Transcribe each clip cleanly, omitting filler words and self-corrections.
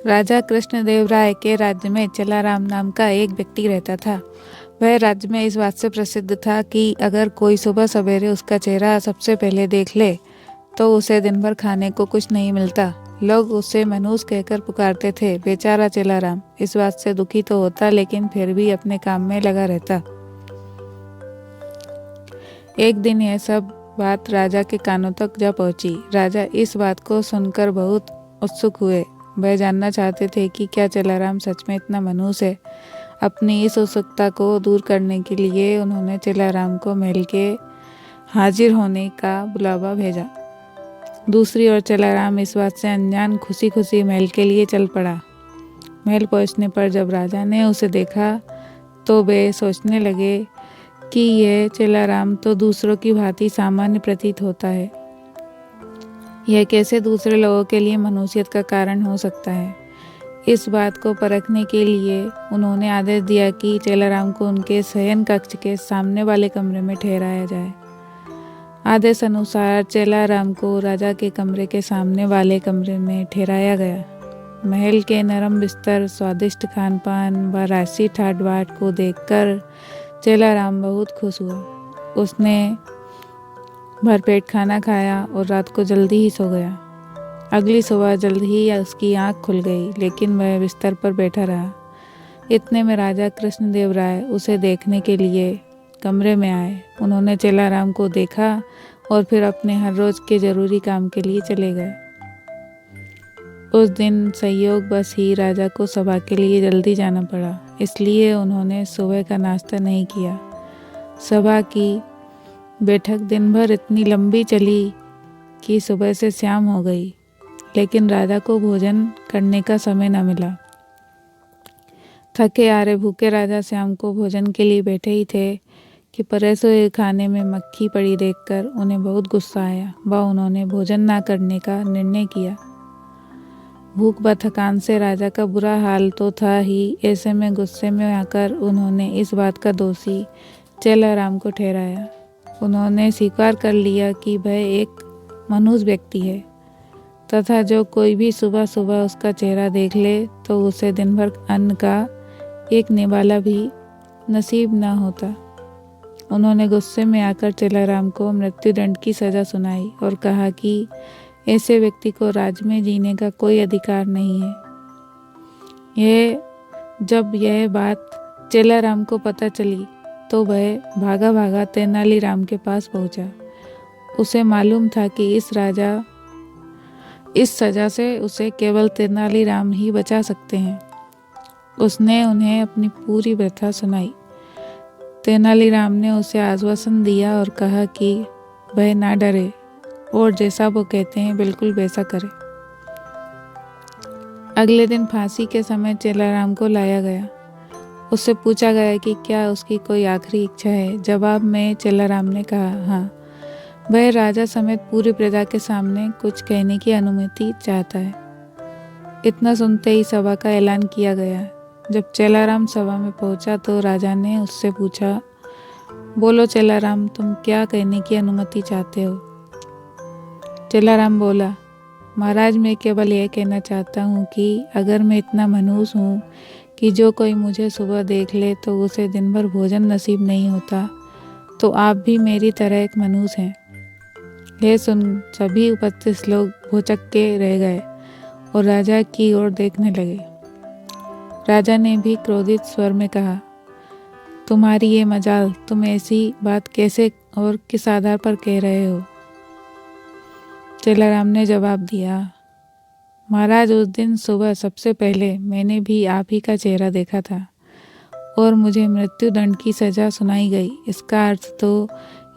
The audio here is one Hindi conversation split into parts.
राजा कृष्णदेव राय के राज्य में चेलाराम नाम का एक व्यक्ति रहता था। वह राज्य में इस बात से प्रसिद्ध था कि अगर कोई सुबह सवेरे उसका चेहरा सबसे पहले देख ले तो उसे दिन भर खाने को कुछ नहीं मिलता। लोग उसे मनहूस कहकर पुकारते थे। बेचारा चेलाराम इस बात से दुखी तो होता, लेकिन फिर भी अपने काम में लगा रहता। एक दिन यह सब बात राजा के कानों तक जा पहुंची। राजा इस बात को सुनकर बहुत उत्सुक हुए। वह जानना चाहते थे कि क्या चेलाराम सच में इतना मनहूस है। अपनी इस उत्सुकता को दूर करने के लिए उन्होंने चेलाराम को महल के हाजिर होने का बुलावा भेजा। दूसरी ओर चेलाराम इस बात से अनजान खुशी खुशी महल के लिए चल पड़ा। महल पहुंचने पर जब राजा ने उसे देखा तो वे सोचने लगे कि यह चेलाराम तो दूसरों की भांति सामान्य प्रतीत होता है। यह कैसे दूसरे लोगों के लिए मनुष्यत का कारण हो सकता है। इस बात को परखने के लिए उन्होंने आदेश दिया कि चेलाराम को उनके शयन कक्ष के सामने वाले कमरे में ठहराया जाए। आदेश अनुसार चेलाराम को राजा के कमरे के सामने वाले कमरे में ठहराया गया। महल के नरम बिस्तर, स्वादिष्ट खानपान व राशि ठाट बाट को देखकर चेलाराम बहुत खुश हुआ। उसने भरपेट खाना खाया और रात को जल्दी ही सो गया। अगली सुबह जल्द ही उसकी आंख खुल गई, लेकिन वह बिस्तर पर बैठा रहा। इतने में राजा कृष्णदेव राय उसे देखने के लिए कमरे में आए। उन्होंने चेलाराम को देखा और फिर अपने हर रोज के जरूरी काम के लिए चले गए। उस दिन संयोग बस ही राजा को सभा के लिए जल्दी जाना पड़ा, इसलिए उन्होंने सुबह का नाश्ता नहीं किया। सभा की बैठक दिन भर इतनी लंबी चली कि सुबह से शाम हो गई, लेकिन राजा को भोजन करने का समय न मिला। थके हारे भूखे राजा शाम को भोजन के लिए बैठे ही थे कि परोसे हुए खाने में मक्खी पड़ी देखकर उन्हें बहुत गुस्सा आया व उन्होंने भोजन न करने का निर्णय किया। भूख व थकान से राजा का बुरा हाल तो था ही, ऐसे में गुस्से में आकर उन्होंने इस बात का दोषी चेलाराम को ठहराया। उन्होंने स्वीकार कर लिया कि वह एक मनहूस व्यक्ति है तथा जो कोई भी सुबह सुबह उसका चेहरा देख ले तो उसे दिन भर अन्न का एक निवाला भी नसीब न होता। उन्होंने गुस्से में आकर चेलाराम को मृत्युदंड की सज़ा सुनाई और कहा कि ऐसे व्यक्ति को राज्य में जीने का कोई अधिकार नहीं है। जब यह बात चेलाराम को पता चली तो वह भागा भागा तेनालीराम के पास पहुंचा। उसे मालूम था कि इस सज़ा से उसे केवल तेनालीराम ही बचा सकते हैं। उसने उन्हें अपनी पूरी व्यथा सुनाई। तेनालीराम ने उसे आश्वासन दिया और कहा कि वह ना डरे और जैसा वो कहते हैं बिल्कुल वैसा करे। अगले दिन फांसी के समय चेलाराम को लाया गया। उससे पूछा गया कि क्या उसकी कोई आखिरी इच्छा है। जवाब में चेलाराम ने कहा हाँ, वह राजा समेत पूरी प्रजा के सामने कुछ कहने की अनुमति चाहता है। इतना सुनते ही सभा का ऐलान किया गया। जब चेलाराम सभा में पहुंचा तो राजा ने उससे पूछा, बोलो चेलाराम, तुम क्या कहने की अनुमति चाहते हो। चेलाराम बोला, महाराज, मैं केवल यह कहना चाहता हूँ कि अगर मैं इतना मनहूस हूँ कि जो कोई मुझे सुबह देख ले तो उसे दिन भर भोजन नसीब नहीं होता, तो आप भी मेरी तरह एक मनहूस हैं। यह सुन सभी उपस्थित लोग भौचक्के के रह गए और राजा की ओर देखने लगे। राजा ने भी क्रोधित स्वर में कहा, तुम्हारी ये मजाल, तुम ऐसी बात कैसे और किस आधार पर कह रहे हो। चेलाराम ने जवाब दिया, महाराज, उस दिन सुबह सबसे पहले मैंने भी आप ही का चेहरा देखा था और मुझे मृत्युदंड की सज़ा सुनाई गई। इसका अर्थ तो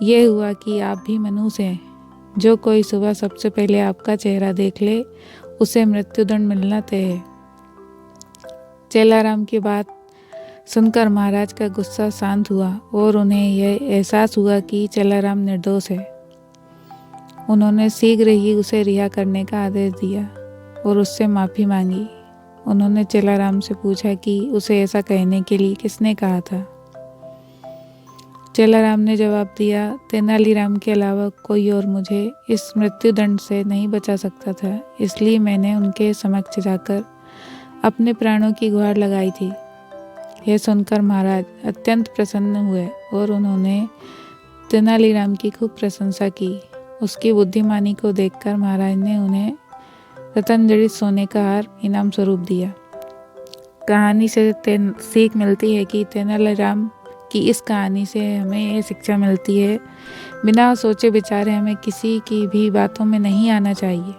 ये हुआ कि आप भी मनहूस हैं। जो कोई सुबह सबसे पहले आपका चेहरा देख ले उसे मृत्युदंड मिलना तय है। चेलाराम की बात सुनकर महाराज का गुस्सा शांत हुआ और उन्हें यह एहसास हुआ कि चेलाराम निर्दोष है। उन्होंने शीघ्र ही उसे रिहा करने का आदेश दिया और उससे माफ़ी मांगी। उन्होंने चेलाराम से पूछा कि उसे ऐसा कहने के लिए किसने कहा था। चेलाराम ने जवाब दिया, तेनालीराम के अलावा कोई और मुझे इस मृत्युदंड से नहीं बचा सकता था, इसलिए मैंने उनके समक्ष जाकर अपने प्राणों की गुहार लगाई थी। यह सुनकर महाराज अत्यंत प्रसन्न हुए और उन्होंने तेनालीराम की खूब प्रशंसा की। उसकी बुद्धिमानी को देखकर महाराज ने उन्हें रतन जड़ित सोने का हार इनाम स्वरूप दिया। कहानी से सीख मिलती है कि तेनालीराम की इस कहानी से हमें ये शिक्षा मिलती है, बिना सोचे विचारे हमें किसी की भी बातों में नहीं आना चाहिए।